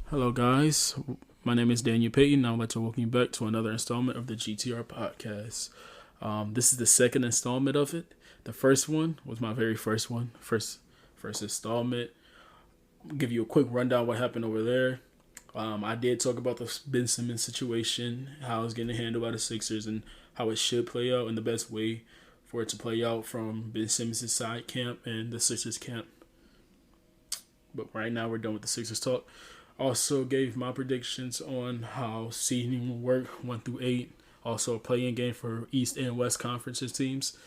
Hello, guys. My name is Daniel Payton. I'd like to welcome you back to another installment of the GTR podcast. This is the second installment of it. The first one was my very first one, first installment. I'll give you a quick rundown what happened over there. I did talk about the Ben Simmons situation, how it's getting handled by the Sixers, and how it should play out in the best way for it to play out from Ben Simmons' side camp and the Sixers camp. But right now we're done with the Sixers talk. Also gave my predictions on how seeding will work 1 through 8. Also a play-in game for East and West conferences teams.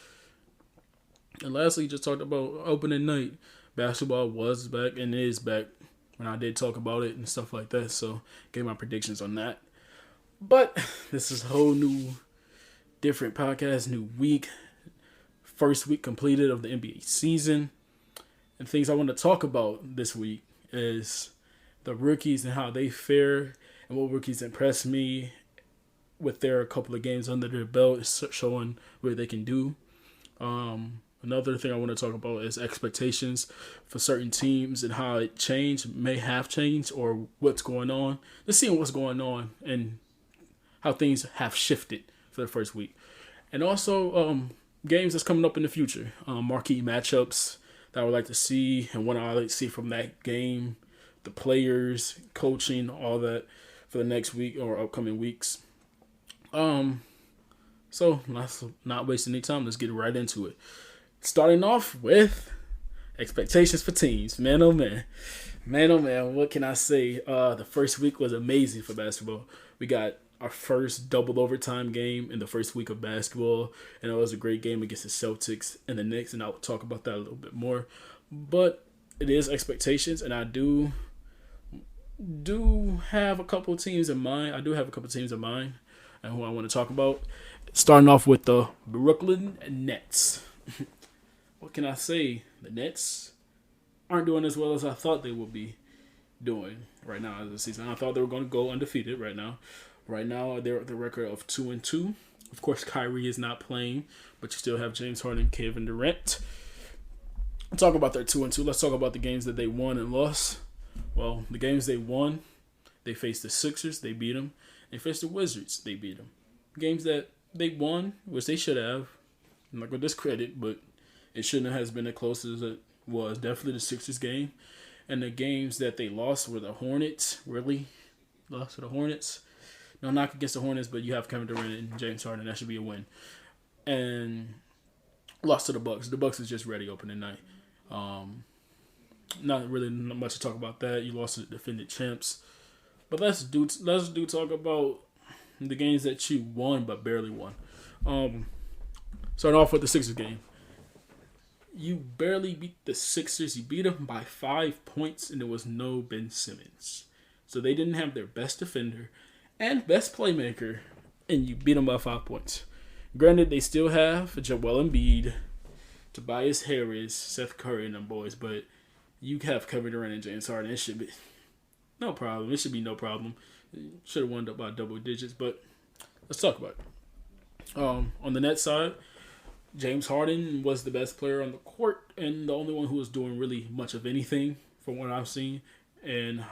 And lastly, just talked about opening night. Basketball was back and is back when I did talk about it and stuff like that. So gave my predictions on that. But this is a whole new, different podcast, new week. First week completed of the NBA season. And things I want to talk about this week is the rookies and how they fare and what rookies impressed me with their couple of games under their belt, showing what they can do. Another thing I want to talk about is expectations for certain teams and how it changed, may have changed, or what's going on. Just seeing what's going on and how things have shifted for the first week. And also games that's coming up in the future, marquee matchups that I would like to see and what I like to see from that game, the players, coaching, all that for the next week or upcoming weeks. So let's not waste any time. Let's get right into it. Starting off with expectations for teams. Man, oh man. Man, oh man, what can I say? The first week was amazing for basketball. We got our first double overtime game in the first week of basketball, and it was a great game against the Celtics and the Knicks, and I'll talk about that a little bit more. But it is expectations, and I do have a couple teams in mind. I do have a couple teams in mind and who I want to talk about. Starting off with the Brooklyn Nets. What can I say? The Nets aren't doing as well as I thought they would be doing right now as the season. I thought they were going to go undefeated right now. Right now, they're at the record of 2-2. Of course, Kyrie is not playing, but you still have James Harden, Kevin Durant. Let's talk about their 2-2. Let's talk about the games that they won and lost. Well, the games they won, they faced the Sixers, they beat them. They faced the Wizards, they beat them. Games that they won, which they should have. I'm not going to discredit, but it shouldn't have been as close as it was. Definitely the Sixers game. And the games that they lost were the Hornets. Really? Lost to the Hornets? No knock against the Hornets, but you have Kevin Durant and James Harden. That should be a win. And lost to the Bucks. The Bucks is just ready opening night. Not really much to talk about that. You lost to the defending champs. But let's do talk about the games that you won but barely won. Starting off with the Sixers game. You barely beat the Sixers. You beat them by 5 points, and there was no Ben Simmons. So they didn't have their best defender and best playmaker, and you beat them by 5 points. Granted, they still have Joel Embiid, Tobias Harris, Seth Curry, and them boys, but you have Kevin Durant and James Harden. It should be no problem. It should be no problem. Should have won up by double digits, but let's talk about it. On the net side, James Harden was the best player on the court and the only one who was doing really much of anything from what I've seen and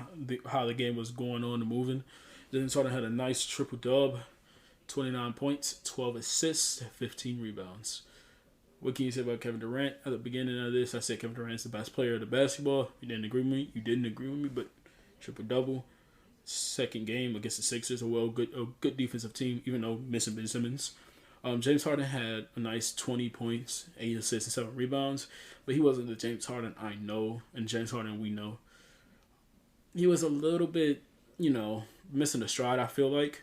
how the game was going on and moving. James Harden had a nice triple-dub, 29 points, 12 assists, 15 rebounds. What can you say about Kevin Durant? At the beginning of this, I said Kevin Durant is the best player of the basketball. You didn't agree with me. You didn't agree with me, but triple-double. Second game against the Sixers, a good defensive team, even though missing Ben Simmons. James Harden had a nice 20 points, 8 assists, and 7 rebounds, but he wasn't the James Harden I know and James Harden we know. He was a little bit, missing a stride, I feel like,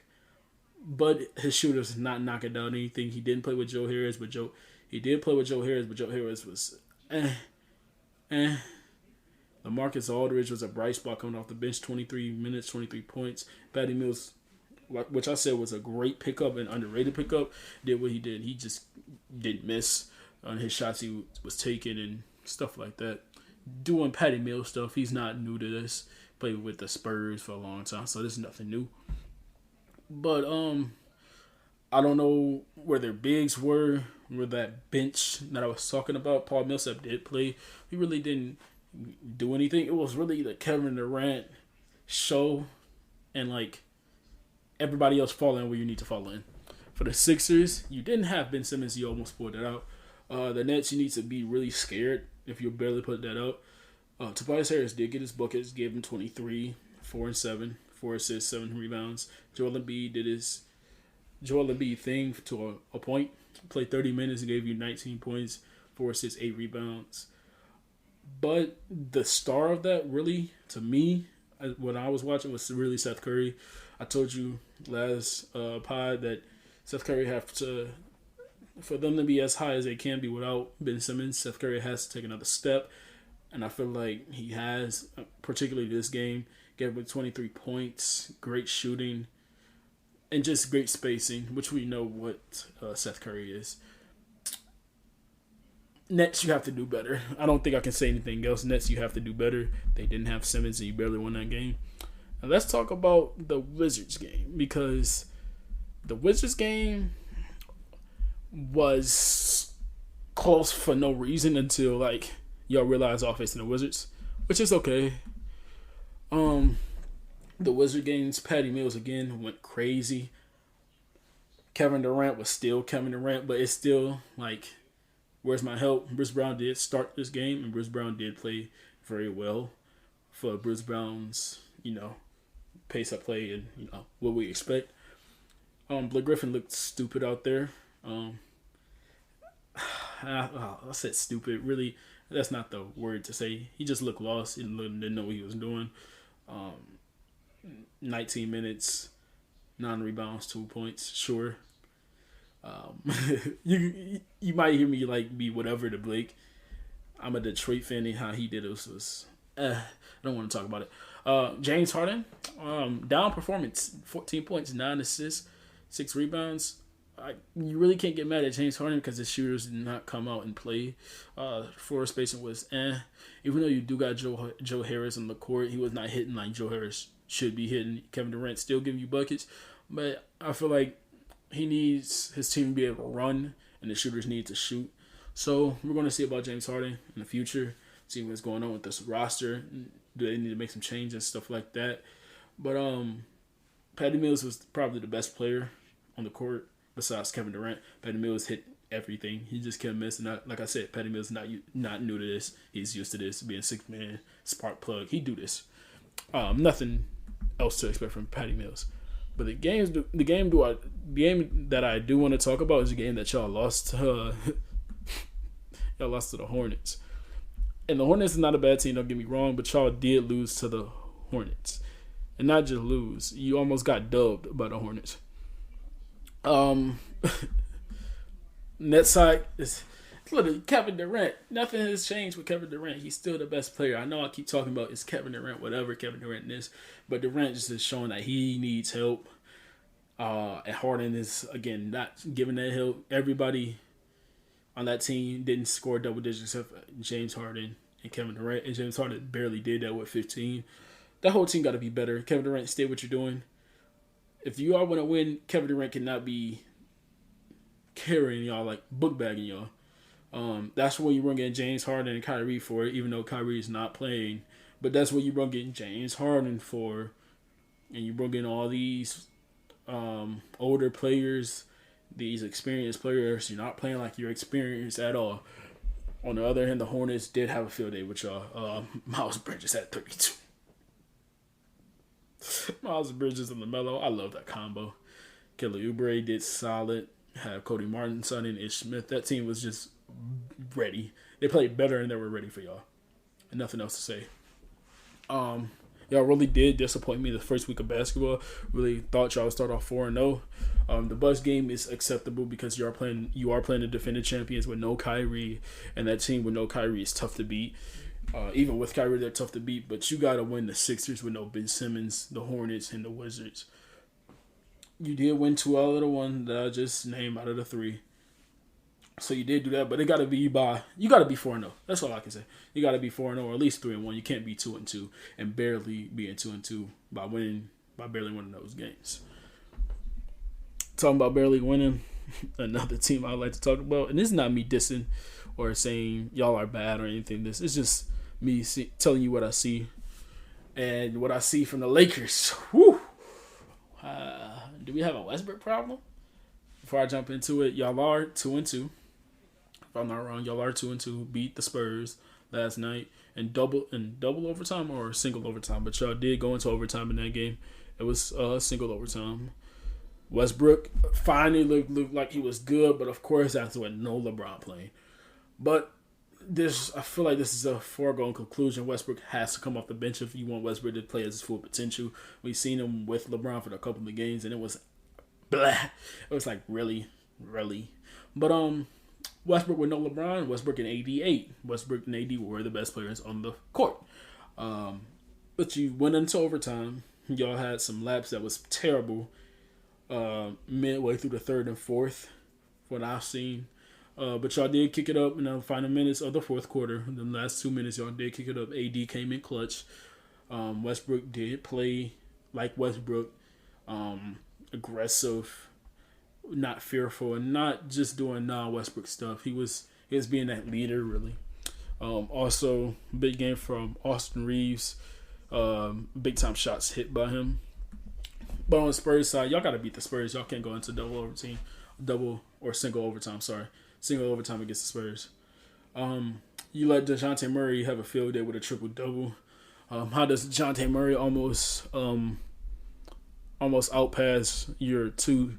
but his shooters not knocking down anything. He didn't play with Joe Harris, but Joe Harris was LaMarcus Aldridge was a bright spot coming off the bench, 23 minutes, 23 points. Patty Mills, which I said was a great pickup and underrated pickup, did what he did. He just didn't miss on his shots he was taking and stuff like that. Doing Patty Mills stuff, he's not new to this. Played with the Spurs for a long time, so this is nothing new. But I don't know where their bigs were, where that bench that I was talking about. Paul Millsap did play. He really didn't do anything. It was really the Kevin Durant show and like everybody else fall in where you need to fall in. For the Sixers, you didn't have Ben Simmons. You almost pulled that out. The Nets, you need to be really scared if you barely put that out. Tobias Harris did get his buckets, gave him 23, 4 and 7, 4 assists, 7 rebounds. Joel Embiid did his Joel Embiid thing to a point. Played 30 minutes and gave you 19 points, 4 assists, 8 rebounds. But the star of that, really, to me, when I was watching, was really Seth Curry. I told you last pod that Seth Curry for them to be as high as they can be without Ben Simmons, Seth Curry has to take another step. And I feel like he has, particularly this game, gave him 23 points, great shooting, and just great spacing, which we know what Seth Curry is. Nets, you have to do better. I don't think I can say anything else. Nets, you have to do better. They didn't have Simmons, and you barely won that game. Now let's talk about the Wizards game, because the Wizards game was close for no reason until like y'all realize y'all facing the Wizards, which is okay. The Wizard games, Patty Mills again went crazy. Kevin Durant was still Kevin Durant, but it's still like, where's my help? Bruce Brown did start this game, and Bruce Brown did play very well for Bruce Brown's, pace of play and, what we expect. Blake Griffin looked stupid out there. I said stupid. Really, that's not the word to say. He just looked lost. He didn't know what he was doing. 19 minutes, 9 rebounds, 2 points. Sure. You might hear me like be whatever to Blake. I'm a Detroit fan, and how he did it was I don't want to talk about it. James Harden, down performance, 14 points, 9 assists, 6 rebounds. You really can't get mad at James Harden because the shooters did not come out and play. Floor spacing was Even though you do got Joe Harris on the court, he was not hitting like Joe Harris should be hitting. Kevin Durant still giving you buckets, but I feel like he needs his team to be able to run, and the shooters need to shoot. So we're going to see about James Harden in the future, see what's going on with this roster. Do they need to make some changes and stuff like that? But Patty Mills was probably the best player on the court besides Kevin Durant. Patty Mills hit everything. He just kept missing. Like I said, Patty Mills is not new to this. He's used to this, being 6-man spark plug. He do this. Nothing else to expect from Patty Mills. But the game that I do want to talk about is a game that y'all lost to. Y'all lost to the Hornets. And the Hornets is not a bad team, don't get me wrong, but y'all did lose to the Hornets. And not just lose, you almost got dubbed by the Hornets. Net side is Kevin Durant. Nothing has changed with Kevin Durant. He's still the best player. I know I keep talking about it's Kevin Durant, whatever Kevin Durant is, but Durant just is showing that he needs help. And Harden is, again, not giving that help. Everybody on that team didn't score double digits except James Harden and Kevin Durant. And James Harden barely did that with 15. That whole team got to be better. Kevin Durant, stay what you're doing. If you all want to win, Kevin Durant cannot be carrying y'all, like book bagging y'all. That's what you bring in James Harden and Kyrie for, even though Kyrie is not playing. But that's what you bring in James Harden for. And you bring in all these older players, these experienced players. You're not playing like you're experienced at all. On the other hand, the Hornets did have a field day with y'all. Miles Bridges had 32. Miles Bridges and LaMelo. I love that combo. Kelly Oubre did solid. Had Cody Martin, Sonny, and Ish Smith. That team was just ready. They played better and they were ready for y'all. And nothing else to say. Y'all really did disappoint me the first week of basketball. Really thought y'all would start off 4-0. The Bucks game is acceptable because you are playing the defending champions with no Kyrie, and that team with no Kyrie is tough to beat. Even with Kyrie, they're tough to beat, but you gotta win the Sixers with no Ben Simmons, the Hornets, and the Wizards. You did win 2 out of the 1 that I just named out of the 3. So you did do that, but you gotta be 4-0. That's all I can say. You gotta be 4-0 or at least 3-1. You can't be 2-2 and barely being 2-2 by barely winning those games. Talking about barely winning, another team I like to talk about, and this is not me dissing or saying y'all are bad or anything. This is just me telling you what I see. And what I see from the Lakers, whew, do we have a Westbrook problem? Before I jump into it, y'all are 2-2. If I'm not wrong, y'all are 2-2. Beat the Spurs last night in double overtime or single overtime, but y'all did go into overtime in that game. It was single overtime. Westbrook finally looked like he was good, but of course that's with no LeBron playing. But I feel like this is a foregone conclusion. Westbrook has to come off the bench if you want Westbrook to play at his full potential. We've seen him with LeBron for a couple of games, and it was blah. It was like really. But Westbrook with no LeBron, Westbrook and AD 8. Westbrook and AD were the best players on the court. But you went into overtime. Y'all had some laps that was terrible midway through the third and fourth, what I've seen. But y'all did kick it up in the final minutes of the fourth quarter. In the last 2 minutes, y'all did kick it up. AD came in clutch. Westbrook did play like Westbrook, aggressive, not fearful, and not just doing non-Westbrook stuff. He was being that leader, really. Also, big game from Austin Reeves. Big-time shots hit by him. But on the Spurs side, y'all got to beat the Spurs. Y'all can't go into single overtime against the Spurs. You let DeJounte Murray have a field day with a triple-double. How does DeJounte Murray almost outpass your two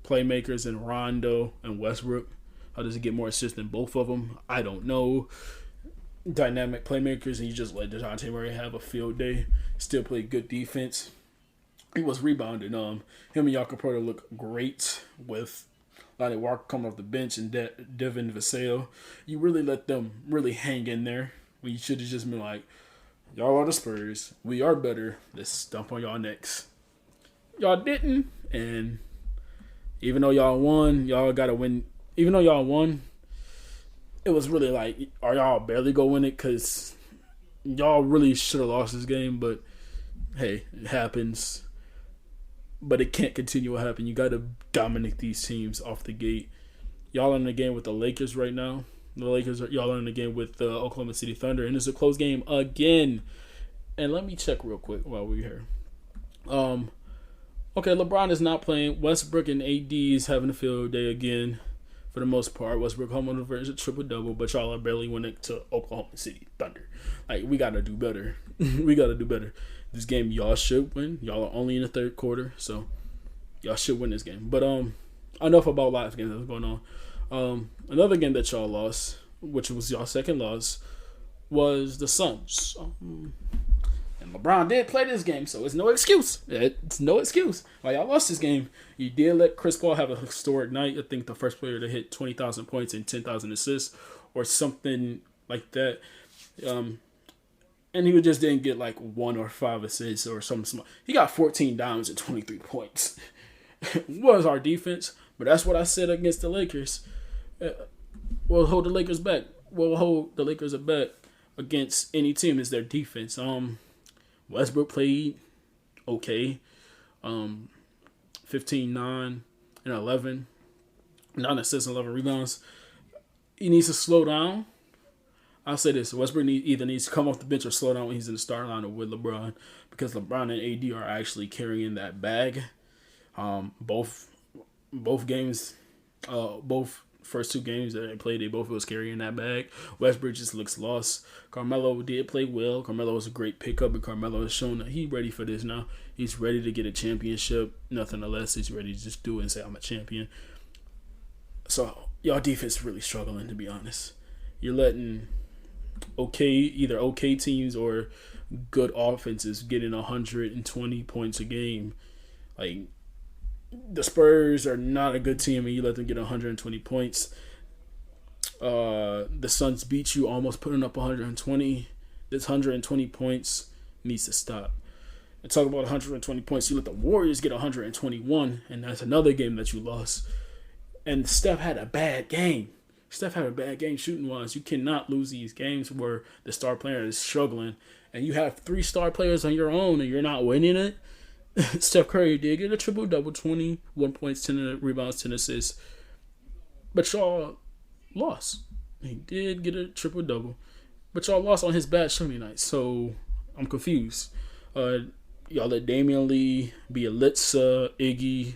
playmakers in Rondo and Westbrook? How does he get more assists than both of them? I don't know. Dynamic playmakers, and you just let DeJounte Murray have a field day. Still play good defense. He was rebounding. Him and Jakob Poeltl look great with Lonnie Walker coming off the bench and Devin Vassell. You really let them really hang in there. We should have just been like, y'all are the Spurs. We are better. Let's stomp on y'all necks. Y'all didn't, and even though y'all won, y'all got to win. Even though y'all won, it was really like, are y'all barely going to win it? Because y'all really should have lost this game, but hey, it happens. But it can't continue to happen. You got to dominate these teams off the gate. Y'all are in the game with the Lakers right now. Y'all are in the game with the Oklahoma City Thunder, and it's a close game again. And let me check real quick while we're here. Okay, LeBron is not playing. Westbrook and AD is having a field day again. For the most part, Westbrook home on the verge of triple-double, but y'all are barely winning to Oklahoma City Thunder. Like, we got to do better. We got to do better. This game, y'all should win. Y'all are only in the third quarter, so y'all should win this game. But enough about live games that's going on. Another game that y'all lost, which was y'all second loss, was the Suns. And LeBron did play this game, so it's no excuse. It's no excuse. While y'all lost this game, you did let Chris Paul have a historic night. I think the first player to hit 20,000 points and 10,000 assists or something like that. And he just didn't get like 1 or 5 assists or something small. He got 14 dimes and 23 points. Was our defense, but that's what I said against the Lakers. We'll hold the Lakers back. We'll hold the Lakers back against any team is their defense. Westbrook played okay. 15, 9, and 11. 9 assists and 11 rebounds. He needs to slow down. I'll say this. Westbrook either needs to come off the bench or slow down when he's in the starting lineup with LeBron, because LeBron and AD are actually carrying that bag. Both games, both first 2 games that they played, they both was carrying that bag. Westbrook just looks lost. Carmelo did play well. Carmelo was a great pickup, and Carmelo has shown that he's ready for this now. He's ready to get a championship. Nothing less. He's ready to just do it and say, I'm a champion. So, y'all defense is really struggling, to be honest. You're letting either okay teams or good offenses getting 120 points a game. Like, the Spurs are not a good team, and you let them get 120 points. The Suns beat you, almost putting up 120. This 120 points needs to stop. And talk about 120 points, you let the Warriors get 121, and that's another game that you lost. And Steph had a bad game. Shooting-wise. You cannot lose these games where the star player is struggling, and you have 3 star players on your own, and you're not winning it. Steph Curry did get a triple-double, 21 points, 10 rebounds, 10 assists. But y'all lost. He did get a triple-double. But y'all lost on his bad shooting night. So, I'm confused. Y'all let Damian Lee, Bielitsa, Iggy.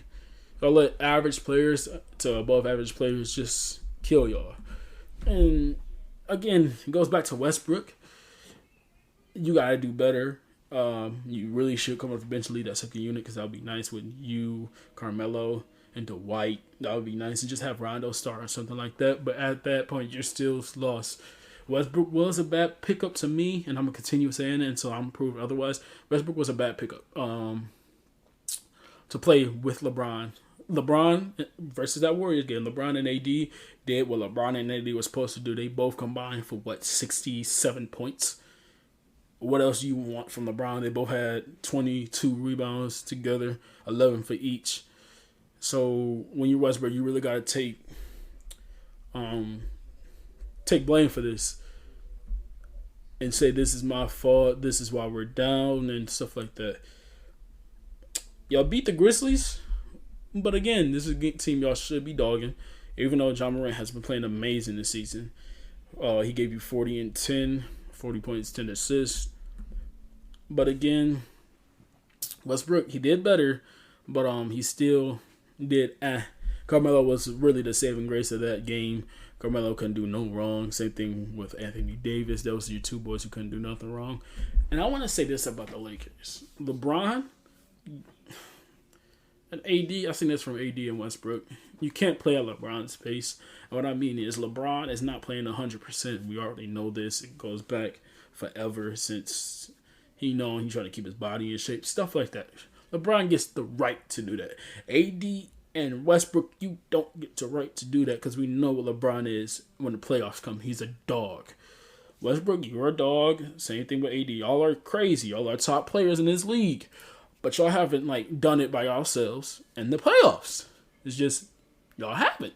Y'all let average players to above average players just kill y'all. And again, it goes back to Westbrook. You gotta do better. You really should come off the bench and lead that second unit because that would be nice with you, Carmelo, and Dwight. That would be nice. And just have Rondo start or something like that. But at that point, you're still lost. Westbrook was a bad pickup to me, and I'm going to continue saying it until I'm proved otherwise. Westbrook was a bad pickup to play with LeBron. LeBron versus that Warriors game. LeBron and AD did what LeBron and AD were supposed to do. They both combined for, 67 points. What else do you want from LeBron? They both had 22 rebounds together, 11 for each. So when you're Westbrook, you really got to take blame for this and say this is my fault, this is why we're down and stuff like that. Y'all beat the Grizzlies, but again, this is a team y'all should be dogging. Even though John Morant has been playing amazing this season. He gave you 40 and 10, 40 points, 10 assists. But again, Westbrook, he did better, but he still did Carmelo was really the saving grace of that game. Carmelo couldn't do no wrong. Same thing with Anthony Davis. Those are your two boys who couldn't do nothing wrong. And I want to say this about the Lakers. LeBron and AD, I've seen this from AD and Westbrook. You can't play at LeBron's pace. And what I mean is LeBron is not playing 100%. We already know this. It goes back forever since he's trying to keep his body in shape. Stuff like that. LeBron gets the right to do that. AD and Westbrook, you don't get the right to do that because we know what LeBron is when the playoffs come. He's a dog. Westbrook, you're a dog. Same thing with AD. Y'all are crazy. Y'all are top players in this league. But y'all haven't done it by yourselves in the playoffs. It's just y'all haven't.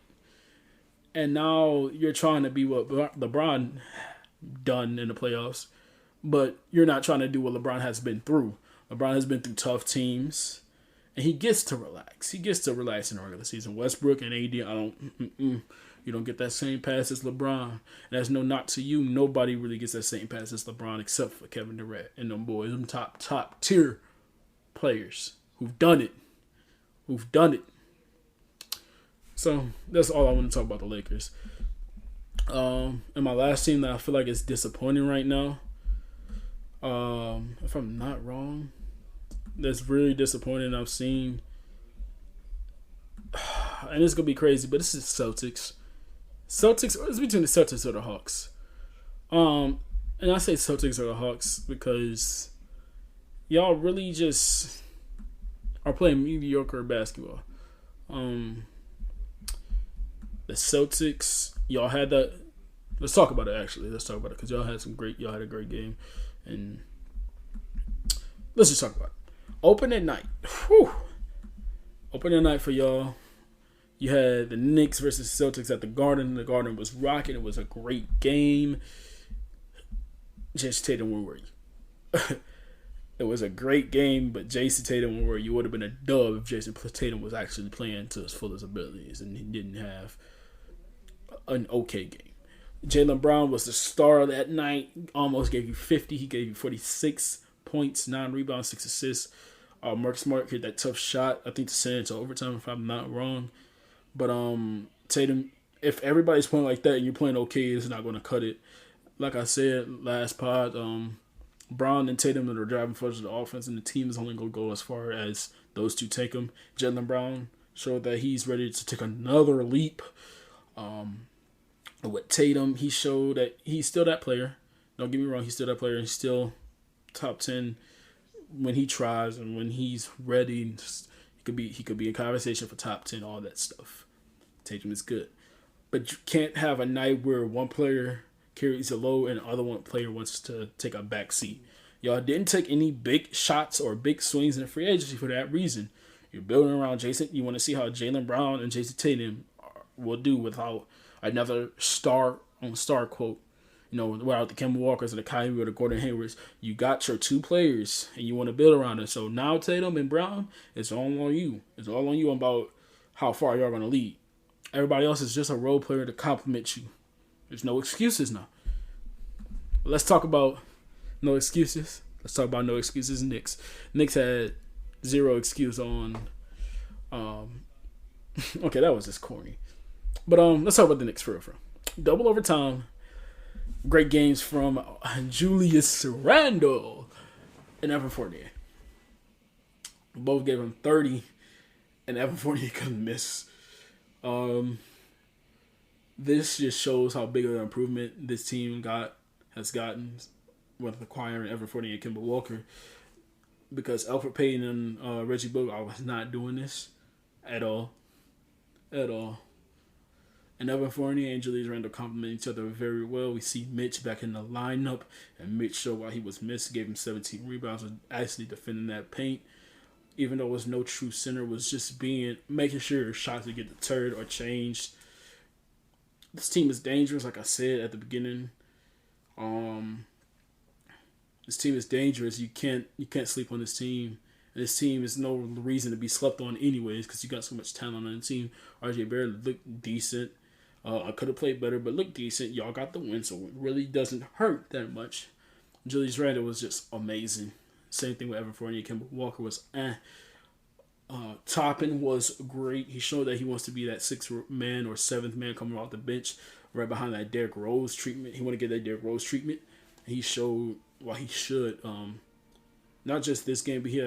And now you're trying to be what LeBron done in the playoffs. But you're not trying to do what LeBron has been through. LeBron has been through tough teams. And he gets to relax. He gets to relax in the regular season. Westbrook and AD, you don't get that same pass as LeBron. And that's no knock to you. Nobody really gets that same pass as LeBron except for Kevin Durant and them boys. Them top tier players who've done it. So that's all I want to talk about the Lakers. And my last team that I feel like is disappointing right now, if I'm not wrong, that's really disappointing I've seen. And it's going to be crazy, but this is Celtics. It's between the Celtics or the Hawks. And I say Celtics or the Hawks because y'all really just are playing mediocre basketball. The Celtics, y'all had that. Let's talk about it, actually. Let's talk about it because y'all had a great game. And let's just talk about it. Opening night. Whew. Opening night for y'all. You had the Knicks versus Celtics at the Garden. The Garden was rocking. It was a great game. Jason Tatum, where were you? It was a great game, but Jason Tatum, where you would have been a dub if Jason Tatum was actually playing to his fullest abilities and he didn't have an okay game. Jaylen Brown was the star that night. Almost gave you 50. He gave you 46 points, 9 rebounds, 6 assists. Mark Smart hit that tough shot, I think, to send it to overtime, if I'm not wrong. But Tatum, if everybody's playing like that and you're playing okay, it's not going to cut it. Like I said last pod, Brown and Tatum are the driving force of the offense, and the team is only going to go as far as those two take them. Jaylen Brown showed that he's ready to take another leap. With Tatum, he showed that he's still that player. Don't get me wrong, he's still that player. He's still top 10 when he tries and when he's ready. He could be in conversation for top 10, all that stuff. Tatum is good. But you can't have a night where one player carries a load and the other one player wants to take a back seat. Y'all didn't take any big shots or big swings in the free agency for that reason. You're building around Jason. You want to see how Jaylen Brown and Jason Tatum will do without another star on star quote. Without the Kemba Walkers or the Kyrie or the Gordon Haywards. You got your two players and you want to build around it. So now Tatum and Brown, it's all on you. It's all on you about how far you're going to lead. Everybody else is just a role player to compliment you. There's no excuses now. Let's talk about no excuses. Let's talk about no excuses. Knicks. Knicks had zero excuse on. Okay, that was just corny. But let's talk about the Knicks for real. Double overtime. Great games from Julius Randle and Evan Fournier. Both gave him 30, and Evan Fournier couldn't miss. This just shows how big of an improvement this team has gotten with acquiring Evan Fournier and Kemba Walker. Because Alfred Payton and Reggie Bullock was not doing this at all. And Evan Fournier and Julius Randle complement each other very well. We see Mitch back in the lineup, and Mitch showed why he was missed. Gave him 17 rebounds, was actually defending that paint. Even though it was no true center, was just making sure shots would get deterred or changed. This team is dangerous, like I said at the beginning. This team is dangerous. You can't sleep on this team. And this team is no reason to be slept on anyways because you got so much talent on the team. RJ Barrett looked decent. I could have played better, but looked decent. Y'all got the win, so it really doesn't hurt that much. Julius Randle was just amazing. Same thing with Evan Fournier. Kemba Walker was Toppin was great. He showed that he wants to be that sixth man or seventh man coming off the bench right behind that Derrick Rose treatment. He want to get that Derrick Rose treatment. He showed why he should. Not just this game, but he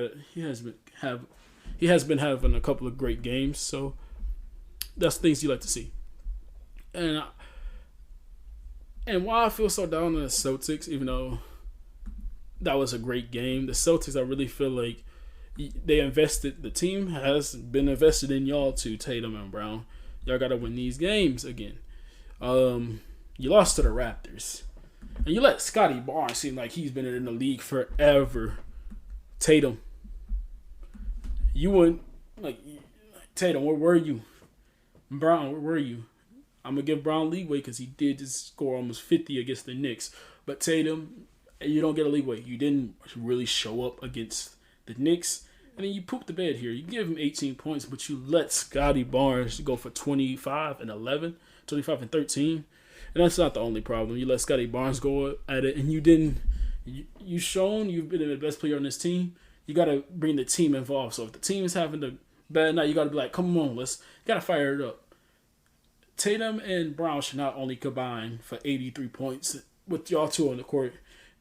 has been having a couple of great games. So that's things you like to see. And why I feel so down on the Celtics, even though that was a great game, the Celtics, I really feel like the team has been invested in y'all too, Tatum and Brown. Y'all got to win these games again. You lost to the Raptors. And you let Scotty Barnes seem like he's been in the league forever. Tatum, you wouldn't, Tatum, where were you? Brown, where were you? I'm going to give Brown leeway because he did just score almost 50 against the Knicks. But Tatum, you don't get a leeway. You didn't really show up against the Knicks. And then you poop the bed here. You give him 18 points, but you let Scotty Barnes go for 25 and 11, 25 and 13. And that's not the only problem. You let Scotty Barnes go at it, and you didn't. You've shown you've been the best player on this team. You got to bring the team involved. So if the team is having a bad night, you got to be like, come on, got to fire it up. Tatum and Brown should not only combine for 83 points. With y'all two on the court,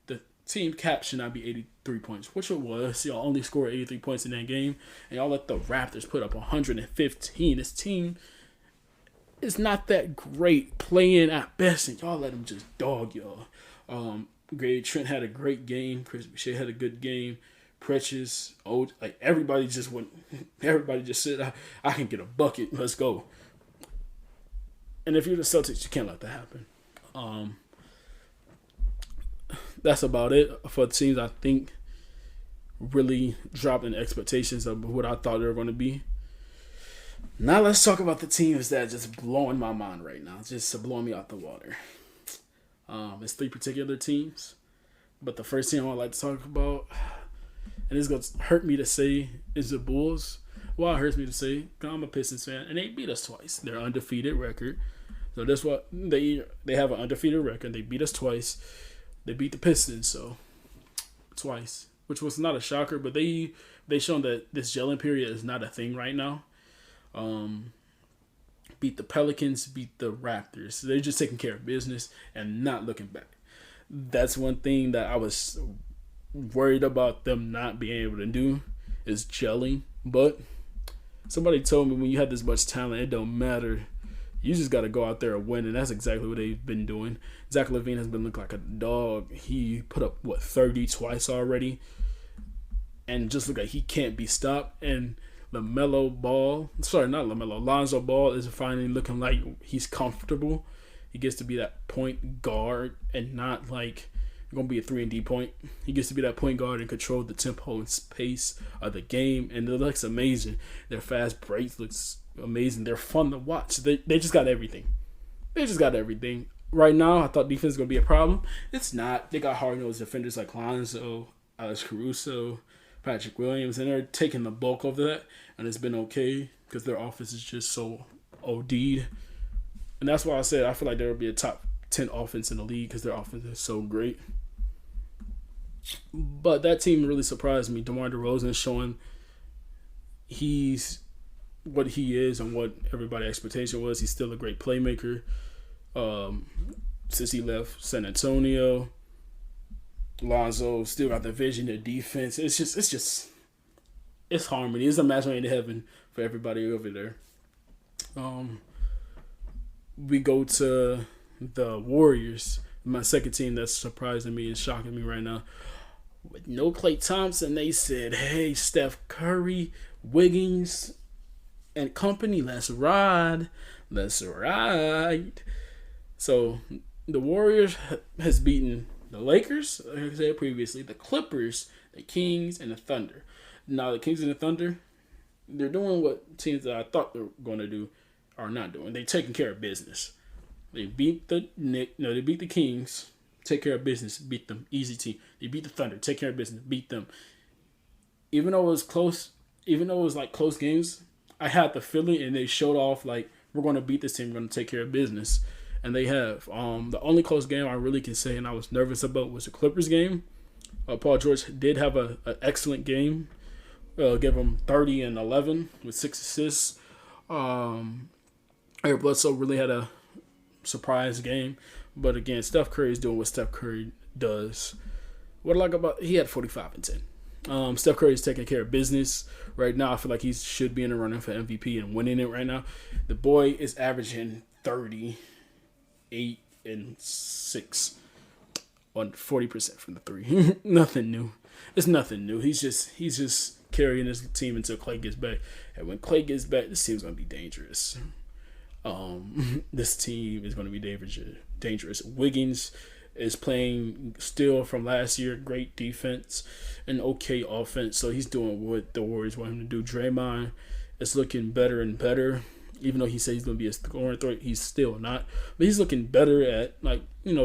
the team cap should not be 83 points, which it was. Y'all only scored 83 points in that game, and y'all let the Raptors put up 115. This team is not that great playing at best, and y'all let them just dog y'all. Gray Trent had a great game. Chris Boucher had a good game. Precious, everybody just went. Everybody just said, "I can get a bucket. Let's go." And if you're the Celtics, you can't let that happen. That's about it for teams I think really dropped in expectations of what I thought they were going to be. Now let's talk about the teams that are just blowing my mind right now. Just blowing me out the water. It's three particular teams. But the first team I'd like to talk about, and it's going to hurt me to say, is the Bulls. Well, it hurts me to say, I'm a Pistons fan, and they beat us twice. They're undefeated record. So that's what they have an undefeated record. They beat us twice. They beat the Pistons, so twice, which was not a shocker. But they shown that this gelling period is not a thing right now. Beat the Pelicans, beat the Raptors. So they're just taking care of business and not looking back. That's one thing that I was worried about them not being able to do is gelling. But somebody told me when you have this much talent, it don't matter. You just got to go out there and win, and that's exactly what they've been doing. Zach LaVine has been looking like a dog. He put up, 30 twice already, and just look like he can't be stopped. And Lonzo Ball is finally looking like he's comfortable. He gets to be that point guard and not like going to be a 3-and-D point. He gets to be that point guard and control the tempo and pace of the game, and it looks amazing. Their fast breaks looks amazing. They're fun to watch. They just got everything. Right now, I thought defense was going to be a problem. It's not. They got hard-nosed defenders like Lonzo, Alex Caruso, Patrick Williams, and they're taking the bulk of that, and it's been okay because their offense is just so OD'd. And that's why I said I feel like there will be a top 10 offense in the league because their offense is so great. But that team really surprised me. DeMar DeRozan showing he's what he is and what everybody's expectation was. He's still a great playmaker. Um, since he left San Antonio, Lonzo still got the vision, the defense. It's harmony. It's a match made in heaven for everybody over there. Um, we go to the Warriors. My second team that's surprising me and shocking me right now. With no Klay Thompson, they said, "Hey, Steph Curry, Wiggins, and company, let's ride." So the Warriors has beaten the Lakers, like I said previously, the Clippers, the Kings, and the Thunder. Now the Kings and the Thunder, they're doing what teams that I thought they were going to do are not doing. They're taking care of business. They beat they beat the Kings, take care of business, beat them, easy team. They beat the Thunder, take care of business, beat them. Even though it was close, even though it was like close games, I had the feeling, and they showed off like we're going to beat this team, we're going to take care of business, and they have. The only close game I really can say, and I was nervous about, was the Clippers game. Paul George did have an excellent game. Give him 30 and 11 with 6 assists. Eric Bledsoe really had a surprise game. But again, Steph Curry is doing what Steph Curry does. What I like about, he had 45 and 10. Steph Curry is taking care of business right now. I feel like he should be in the running for MVP and winning it right now. The boy is averaging 38 and 6 on 40% from the three. Nothing new. It's nothing new. He's just carrying his team until Klay gets back. And when Klay gets back, this team's gonna be dangerous. This team is gonna be dangerous. Wiggins is playing still from last year. Great defense and okay offense. So he's doing what the Warriors want him to do. Draymond is looking better and better. Even though he says he's going to be a scoring threat, he's still not. But he's looking better at,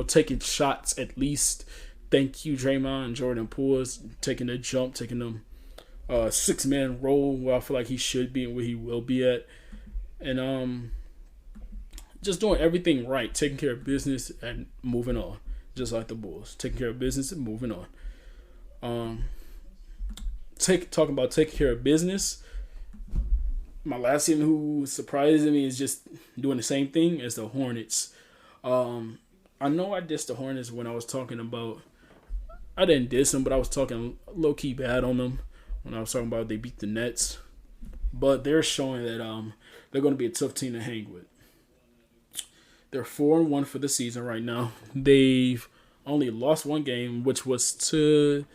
taking shots at least. Thank you, Draymond. Jordan Poole is taking the jump, taking them six-man role where I feel like he should be and where he will be at. And just doing everything right, taking care of business and moving on. Just like the Bulls. Taking care of business and moving on. Talking about taking care of business. My last team who surprised me is just doing the same thing as the Hornets. I know I dissed the Hornets when I was talking about. I didn't diss them, but I was talking low key bad on them when I was talking about they beat the Nets. But they're showing that they're going to be a tough team to hang with. They're 4-1 for the season right now. They've only lost one game, which was to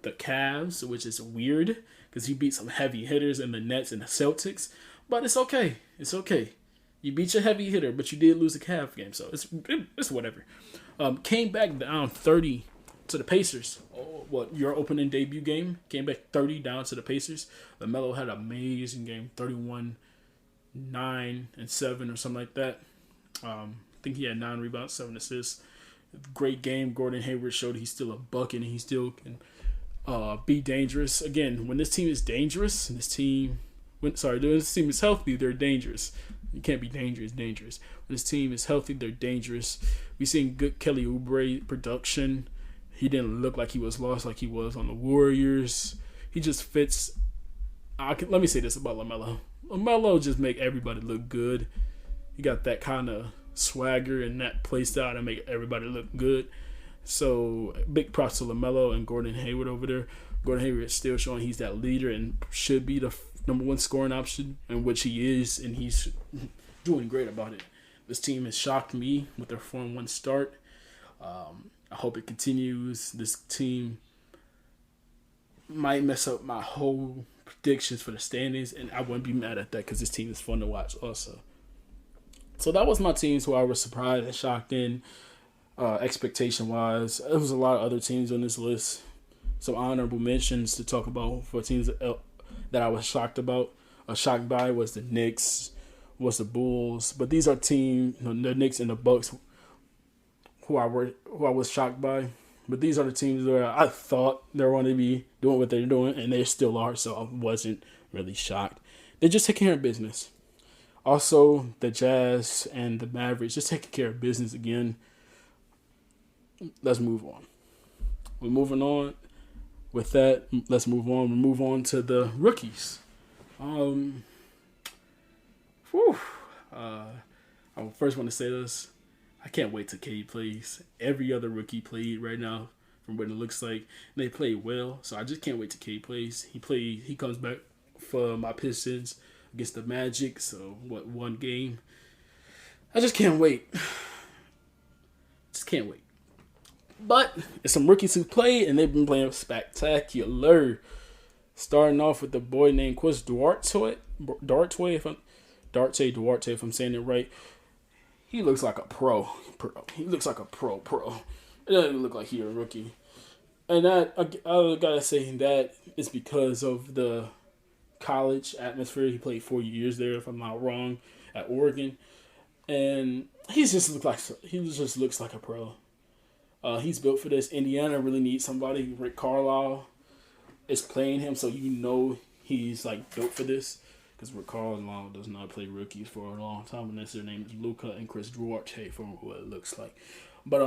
the Cavs, which is weird because he beat some heavy hitters in the Nets and the Celtics. But it's okay. It's okay. You beat your heavy hitter, but you did lose the Cavs game, so it's whatever. Came back down 30 to the Pacers. Your opening debut game? Came back 30 down to the Pacers. LaMelo had an amazing game, 31, 9, and 7 or something like that. I think he had 9 rebounds, 7 assists. Great game. Gordon Hayward showed he's still a bucket and he still can be dangerous. Again, when this team is dangerous, this team is healthy, they're dangerous. You can't be dangerous. When this team is healthy, they're dangerous. We've seen good Kelly Oubre production. He didn't look like he was lost like he was on the Warriors. He just fits. Let me say this about LaMelo. LaMelo just make everybody look good. He got that kind of swagger and that play style to make everybody look good. So big props to LaMelo and Gordon Hayward over there. Gordon Hayward is still showing he's that leader and should be the number one scoring option, in which he is, and he's doing great about it. This team has shocked me with their 4-1 start. I hope it continues. This team might mess up my whole predictions for the standings, and I wouldn't be mad at that because this team is fun to watch also. So that was my teams who I was surprised and shocked in. Expectation-wise, there was a lot of other teams on this list. Some honorable mentions to talk about for teams that I was shocked by was the Knicks, was the Bulls. But these are teams, the Knicks and the Bucks, who I was shocked by. But these are the teams where I thought they were going to be doing what they're doing, and they still are. So I wasn't really shocked. They're just taking care of business. Also, the Jazz and the Mavericks just taking care of business again. Let's move on. we're moving on. With that, let's move on. We'll move on to the rookies. I first want to say this. I can't wait till Cade plays. Every other rookie played right now, from what it looks like. They played well, so I just can't wait till Cade plays. He comes back for my Pistons against the Magic. So one game? I just can't wait. Just can't wait. But it's some rookies who played, and they've been playing spectacular. Starting off with the boy named Chris Duarte, if I'm saying it right. He looks like a pro. He looks like a pro. It doesn't look like he's a rookie. And that I gotta say that is because of the college atmosphere. He played 4 years there, if I'm not wrong, at Oregon, and he just looks like a pro. He's built for this. Indiana really needs somebody. Rick Carlisle is playing him, so you know he's like built for this. Because Rick Carlisle does not play rookies for a long time, unless their name is Luka and Chris Duarte, from what it looks like. But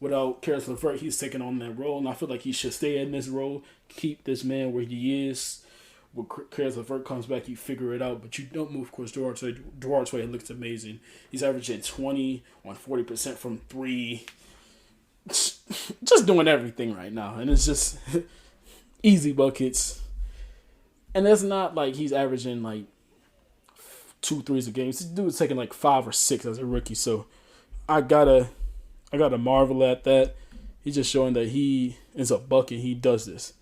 without Karis LeVert, he's taking on that role, and I feel like he should stay in this role, keep this man where he is. When Karis LeVert comes back, you figure it out, but you don't move Chris Duarte. Duarte looks amazing. He's averaging 20 on 40% from three. Just doing everything right now, and it's just easy buckets. And it's not like he's averaging like 2 threes a game. This dude's taking like 5 or 6 as a rookie, so I gotta marvel at that. He's just showing that he is a bucket. He does this.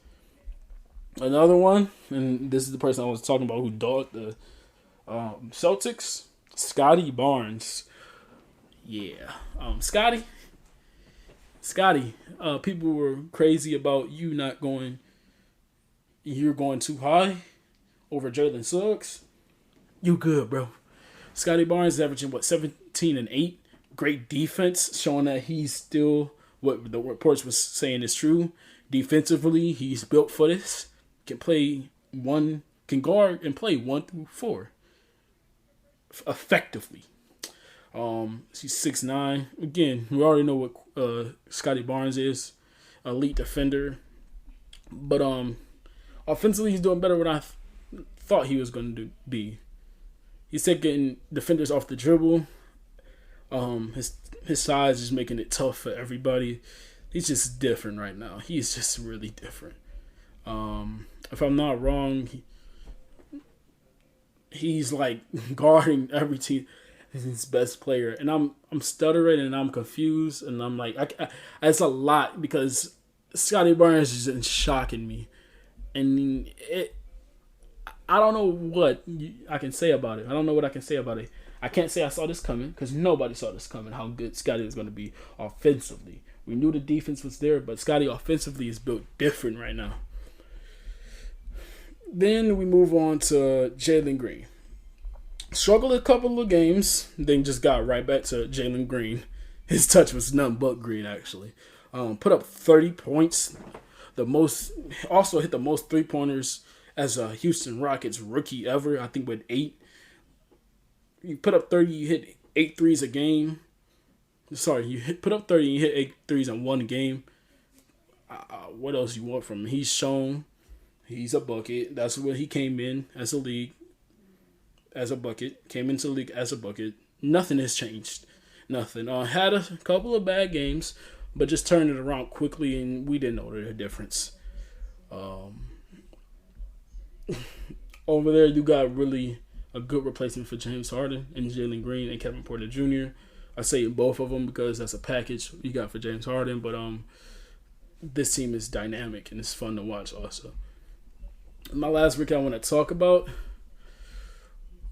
Another one, and this is the person I was talking about who dogged the Celtics, Scotty Barnes. Yeah, Scotty, people were crazy about you're going too high over Jalen Suggs. You good, bro. Scotty Barnes is averaging 17 and 8. Great defense, showing that he's still what the reports was saying is true. Defensively, he's built for this. Can guard and play 1 through 4 effectively. She's 6'9". Again, we already know what Scotty Barnes is, elite defender. But offensively, he's doing better than I thought he was going to be. He's taking defenders off the dribble. His size is making it tough for everybody. He's just different right now. He's just really different. If I'm not wrong, he's like guarding every team. He's his best player, and I'm stuttering and I'm confused, and I'm like, it's a lot because Scotty Barnes is just shocking me, and I don't know what I can say about it. I don't know what I can say about it. I can't say I saw this coming because nobody saw this coming. How good Scotty was going to be offensively. We knew the defense was there, but Scotty offensively is built different right now. Then we move on to Jalen Green. Struggled a couple of games, then just got right back to Jalen Green. His touch was none but green, actually. Put up 30 points. Also hit the most 3-pointers as a Houston Rockets rookie ever, I think with 8. You put up 30, you hit 8 threes a game. Put up 30 and you hit 8 threes in one game. What else you want from him? He's shown he's a bucket. That's what he came in as a league. As a bucket. Came into the league as a bucket. Nothing has changed. Nothing. Had a couple of bad games, but just turned it around quickly, and we didn't know the difference. Over there, you got really a good replacement for James Harden and Jalen Green and Kevin Porter Jr. I say both of them because that's a package you got for James Harden, but this team is dynamic and it's fun to watch also. My last rookie I want to talk about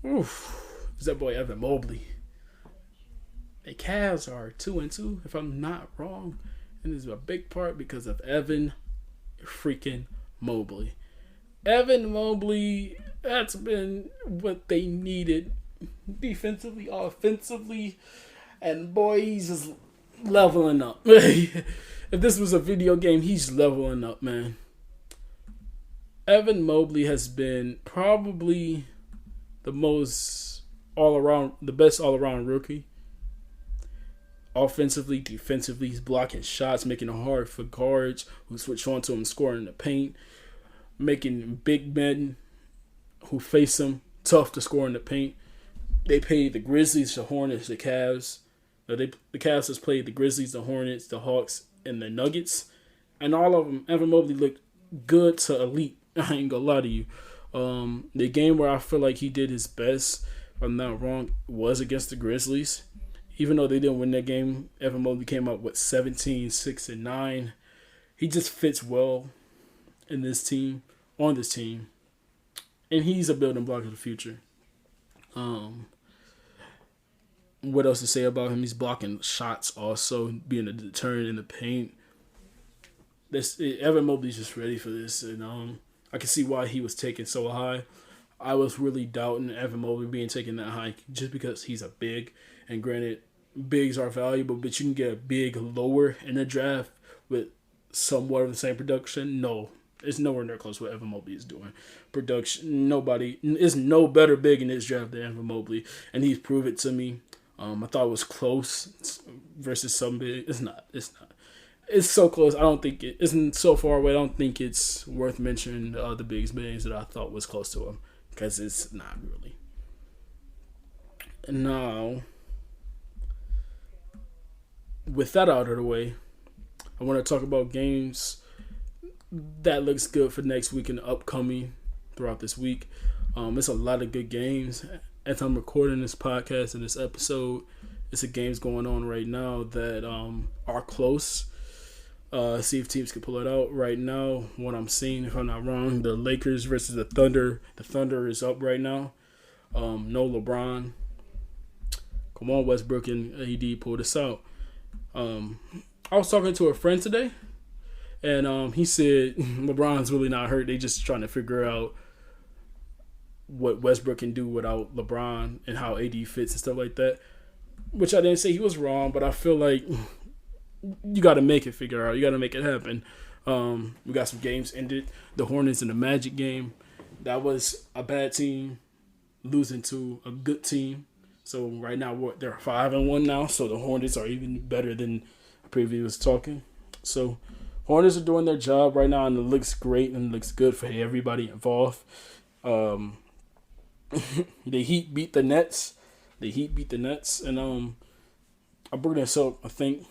is that boy Evan Mobley. The Cavs are 2-2, if I'm not wrong, and this is a big part because of Evan freaking Mobley. Evan Mobley, that's been what they needed defensively, offensively, and boy, he's just leveling up. If this was a video game, he's leveling up, man. Evan Mobley has been probably the best all-around rookie. offensively, defensively. He's blocking shots, making it hard for guards who switch on to him, scoring in the paint, making big men who face him tough to score in the paint. They played the Grizzlies, the Hornets, the Cavs. The Cavs has played the Grizzlies, the Hornets, the Hawks, and the Nuggets. And all of them, Evan Mobley looked good to elite. I ain't gonna lie to you. The game where I feel like he did his best, if I'm not wrong, was against the Grizzlies. Even though they didn't win that game, Evan Mobley came out with 17, 6, and 9. He just fits well in this team, on this team. And he's a building block of the future. What else to say about him? He's blocking shots also, being a deterrent in the paint. Evan Mobley's just ready for this, and I can see why he was taken so high. I was really doubting Evan Mobley being taken that high just because he's a big, and granted, bigs are valuable, but you can get a big lower in the draft with somewhat of the same production. No, it's nowhere near close to what Evan Mobley is doing. Production, nobody is no better big in this draft than Evan Mobley, and he's proved it to me. I thought it was close versus some big. It's not. It's so close. I don't think it isn't so far away. I don't think it's worth mentioning the other bigs that I thought was close to him, because it's not really. And now, with that out of the way, I want to talk about games that looks good for next week and upcoming throughout this week. It's a lot of good games. As I'm recording this podcast and this episode, it's a games going on right now that are close. See if teams can pull it out. Right now, what I'm seeing, if I'm not wrong, the Lakers versus the Thunder. The Thunder is up right now. No LeBron. Come on, Westbrook and AD, pull this out. I was talking to a friend today, and he said LeBron's really not hurt. They just trying to figure out what Westbrook can do without LeBron and how AD fits and stuff like that. Which I didn't say he was wrong, but I feel like you got to make it figure out. You got to make it happen. We got some games ended. The Hornets and the Magic game. That was a bad team losing to a good team. So right now they're 5-1 now. So the Hornets are even better than previous talking. So Hornets are doing their job right now, and it looks great and it looks good for everybody involved. The Heat beat the Nets. And I brought this up, I think,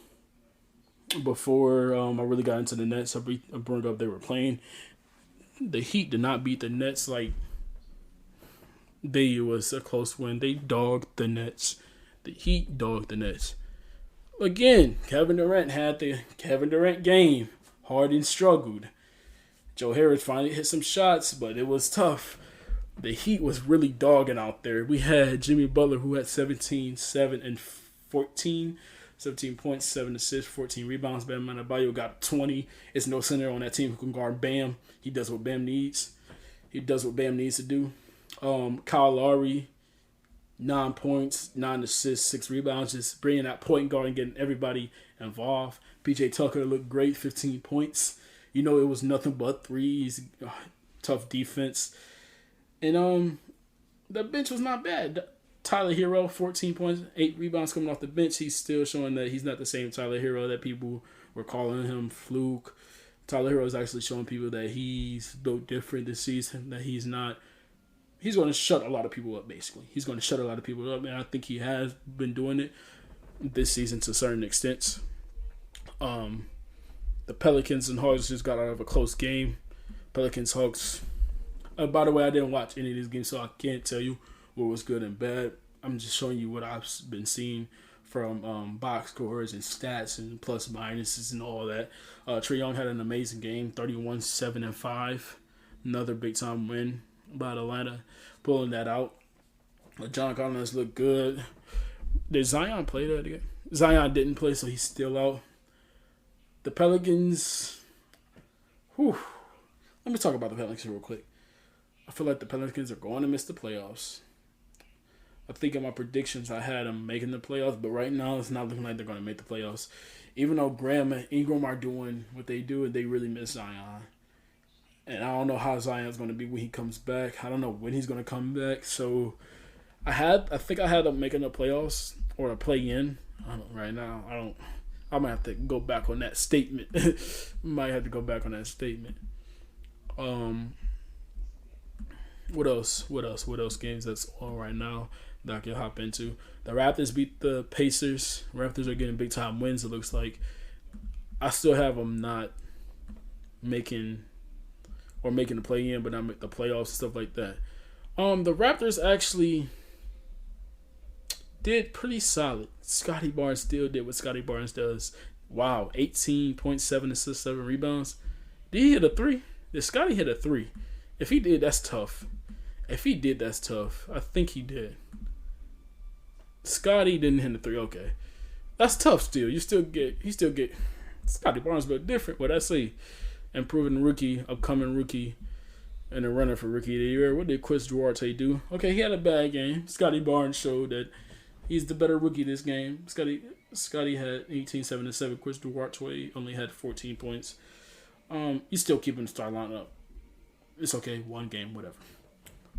before I really got into the Nets. I brought up they were playing. The Heat did not beat the Nets like it was a close win. They dogged the Nets. The Heat dogged the Nets. Again, Kevin Durant had the Kevin Durant game. Harden struggled. Joe Harris finally hit some shots, but it was tough. The Heat was really dogging out there. We had Jimmy Butler, who had 17, 7, and 14. 17 points, 7 assists, 14 rebounds. Bam Adebayo got 20. It's no center on that team who can guard Bam. He does what Bam needs. He does what Bam needs to do. Kyle Lowry, 9 points, 9 assists, 6 rebounds. Just bringing that point guard and getting everybody involved. PJ Tucker looked great, 15 points. You know, it was nothing but threes. Tough defense. And the bench was not bad. Tyler Hero, 14 points, 8 rebounds coming off the bench. He's still showing that he's not the same Tyler Hero that people were calling him fluke. Tyler Hero is actually showing people that he's built different this season, that he's not. He's going to shut a lot of people up, basically. He's going to shut a lot of people up, and I think he has been doing it this season to certain extents. The Pelicans and Hawks just got out of a close game. Pelicans, Hawks. By the way, I didn't watch any of these games, so I can't tell you what was good and bad. I'm just showing you what I've been seeing from box scores and stats and plus minuses and all that. Trae Young had an amazing game, 31, 7, and 5. Another big-time win by Atlanta, pulling that out. John Collins looked good. Did Zion play that again? Zion didn't play, so he's still out. The Pelicans. Whew. Let me talk about the Pelicans real quick. I feel like the Pelicans are going to miss the playoffs. I think in my predictions I had them making the playoffs, but right now it's not looking like they're going to make the playoffs. Even though Graham and Ingram are doing what they do, they really miss Zion. And I don't know how Zion's going to be when he comes back. I don't know when he's going to come back. So I think I had them making the playoffs or a play-in. I don't right now. I don't. I might have to go back on that statement. Might have to go back on that statement. Um, what else? What else? What else? Games that's on right now that I can hop into. The Raptors beat the Pacers. Raptors are getting big time wins. It looks like. I still have them not making making the play in, but not make the playoffs and stuff like that. The Raptors actually did pretty solid. Scotty Barnes still did what Scotty Barnes does. Wow, 18.7 assists, 7 rebounds. Did he hit a three? Did Scotty hit a three? If he did, that's tough. If he did, that's tough. I think he did. Scotty didn't hit a three. Okay, that's tough. Still, he still get Scotty Barnes, but different. What I say, improving rookie, upcoming rookie, and a runner for rookie of the year. What did Chris Duarte do? Okay, he had a bad game. Scotty Barnes showed that he's the better rookie this game. Scotty had 18, 7, and 7. Chris Duarte only had 14 points. He's still keeping the star lineup. It's okay, one game, whatever.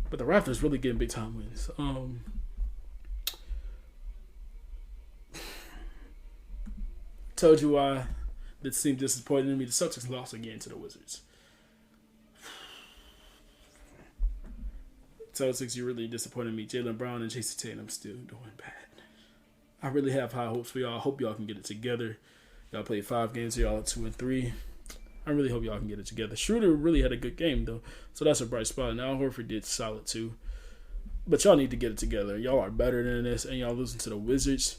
But the Raptors really getting big time wins. Told you why this seemed disappointing to me. The Celtics lost again to the Wizards. Celtics, you really disappointed me. Jaylen Brown and Jason Tatum still doing bad. I really have high hopes for y'all. I hope y'all can get it together. Y'all played 5 games. Y'all are 2-3. I really hope y'all can get it together. Schroeder really had a good game, though. So that's a bright spot. Now Horford did solid, too. But y'all need to get it together. Y'all are better than this, and y'all losing to the Wizards.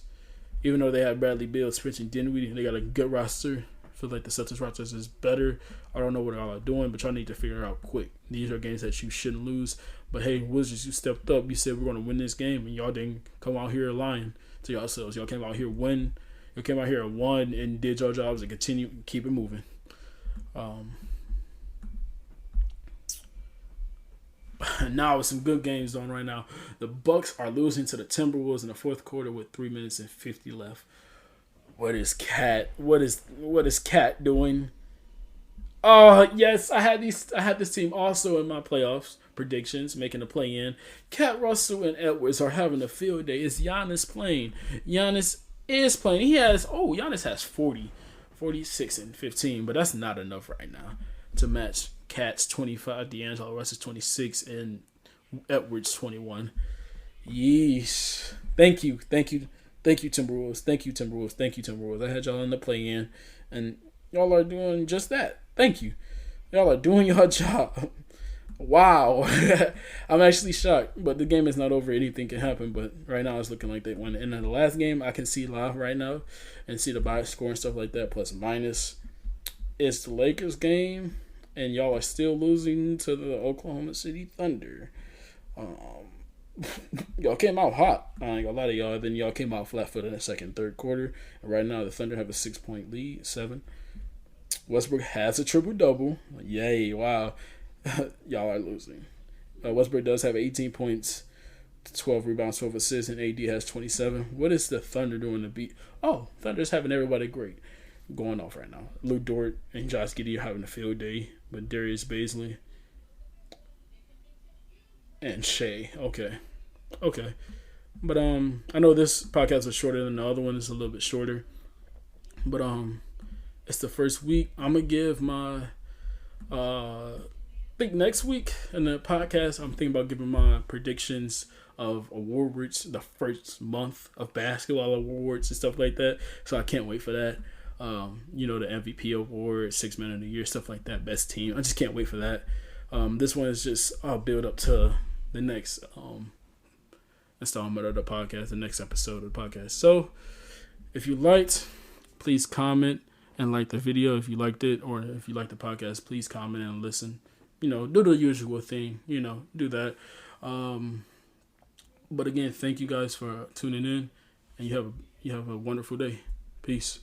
Even though they have Bradley Beal, Spence, and Dinwiddie, they got a good roster. I feel like the Celtics roster is better. I don't know what y'all are doing, but y'all need to figure it out quick. These are games that you shouldn't lose. But hey, Wizards, you stepped up. You said we're going to win this game, and y'all didn't come out here lying to yourselves. Y'all came out here win. You came out here and won and did your jobs and continue keep it moving. Now with some good games on right now. The Bucks are losing to the Timberwolves in the fourth quarter with 3 minutes and 50 left. What is Cat? What is Cat doing? Oh yes, I had this team also in my playoffs predictions, making the play in. Cat Russell and Edwards are having a field day. Is Giannis playing? Giannis is playing. Giannis has 40, 46, and 15, but that's not enough right now to match Cat's 25, D'Angelo Russell's 26, and Edwards 21. Yeesh. Thank you, Timberwolves. Thank you, Timberwolves. I had y'all in the play in, and y'all are doing just that. Thank you. Y'all are doing your job. Wow. I'm actually shocked, but the game is not over. Anything can happen, but right now it's looking like they won. And in the last game, I can see live right now and see the box score and stuff like that, plus minus. It's the Lakers game, and y'all are still losing to the Oklahoma City Thunder. Y'all came out hot. I ain't gonna lie to y'all. Then y'all came out flat-footed in the second, third quarter. And right now, the Thunder have a 6-point lead, 7. Westbrook has a triple-double. Yay, wow. Y'all are losing. Westbrook does have 18 points, 12 rebounds, 12 assists, and AD has 27. What is the Thunder doing to beat? Oh, Thunder's having everybody great. Going off right now. Lou Dort and Josh Giddey are having a field day with Darius Bazley and Shea. Okay. But I know this podcast is shorter than the other one. It's a little bit shorter. But it's the first week. I'm gonna give my I think next week in the podcast I'm thinking about giving my predictions of awards, the first month of basketball awards and stuff like that. So I can't wait for that. The MVP award, 6 Man of the Year, stuff like that, best team. I just can't wait for that. This one is just build up to the next installment of the podcast, the next episode of the podcast. So if you liked, please comment and like the video if you liked it, or if you like the podcast, please comment and listen. Do the usual thing, do that. But again, thank you guys for tuning in, and you have a wonderful day. Peace.